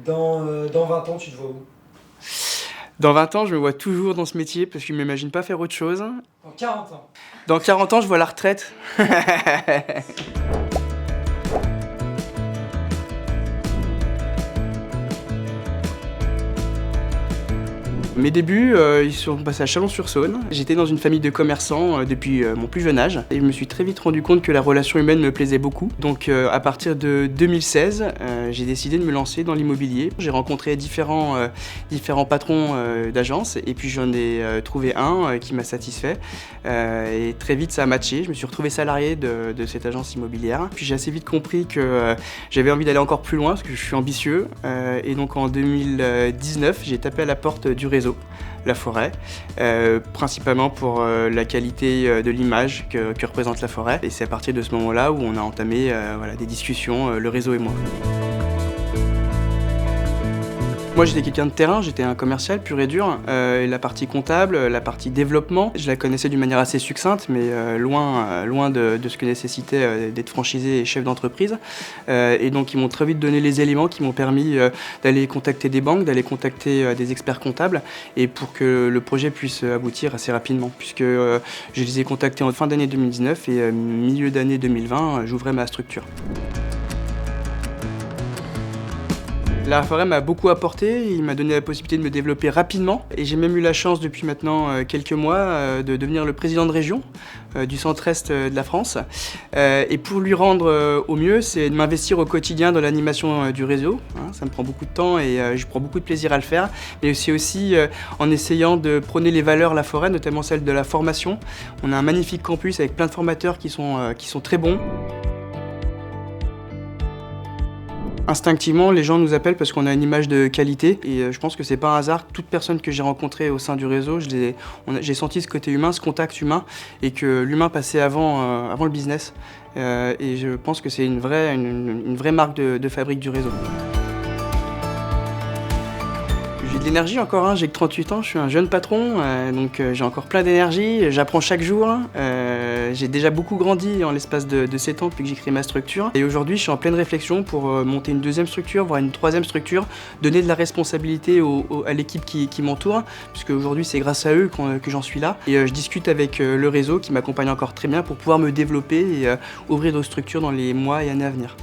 Dans 20 ans, tu te vois où? Dans 20 ans, je me vois toujours dans ce métier parce que je ne m'imagine pas faire autre chose. Dans 40 ans. Dans 40 ans, je vois la retraite. Mes débuts, ils sont passés à Chalon-sur-Saône. J'étais dans une famille de commerçants depuis mon plus jeune âge et je me suis très vite rendu compte que la relation humaine me plaisait beaucoup. Donc à partir de 2016, j'ai décidé de me lancer dans l'immobilier. J'ai rencontré différents patrons d'agences et puis j'en ai trouvé un qui m'a satisfait. Et très vite ça a matché. Je me suis retrouvé salarié de cette agence immobilière. Puis j'ai assez vite compris que j'avais envie d'aller encore plus loin parce que je suis ambitieux. Et donc en 2019, j'ai tapé à la porte du réseau La Forêt, principalement pour la qualité de l'image que représente la forêt. Et c'est à partir de ce moment-là où on a entamé des discussions, le réseau et moi. Moi j'étais quelqu'un de terrain, j'étais un commercial pur et dur. Et la partie comptable, la partie développement, je la connaissais d'une manière assez succincte, mais loin de ce que nécessitait d'être franchisé et chef d'entreprise. Et donc ils m'ont très vite donné les éléments qui m'ont permis d'aller contacter des banques, d'aller contacter des experts comptables, et pour que le projet puisse aboutir assez rapidement, puisque je les ai contactés en fin d'année 2019 et milieu d'année 2020, j'ouvrais ma structure. La forêt m'a beaucoup apporté, il m'a donné la possibilité de me développer rapidement et j'ai même eu la chance depuis maintenant quelques mois de devenir le président de région du centre-est de la France. Et pour lui rendre au mieux, c'est de m'investir au quotidien dans l'animation du réseau. Ça me prend beaucoup de temps et je prends beaucoup de plaisir à le faire, mais c'est aussi en essayant de prôner les valeurs La Forêt, notamment celle de la formation. On a un magnifique campus avec plein de formateurs qui sont très bons. Instinctivement, les gens nous appellent parce qu'on a une image de qualité et je pense que c'est pas un hasard. Toute personne que j'ai rencontrée au sein du réseau, j'ai senti ce côté humain, ce contact humain et que l'humain passait avant le business. Et je pense que c'est une vraie marque de fabrique du réseau. J'ai de l'énergie encore, j'ai que 38 ans, je suis un jeune patron, donc j'ai encore plein d'énergie, j'apprends chaque jour. J'ai déjà beaucoup grandi en l'espace de 7 ans depuis que j'ai créé ma structure. Et aujourd'hui, je suis en pleine réflexion pour monter une deuxième structure, voire une troisième structure, donner de la responsabilité à l'équipe qui m'entoure, puisque aujourd'hui c'est grâce à eux que j'en suis là. Et je discute avec le réseau qui m'accompagne encore très bien pour pouvoir me développer et ouvrir d'autres structures dans les mois et années à venir.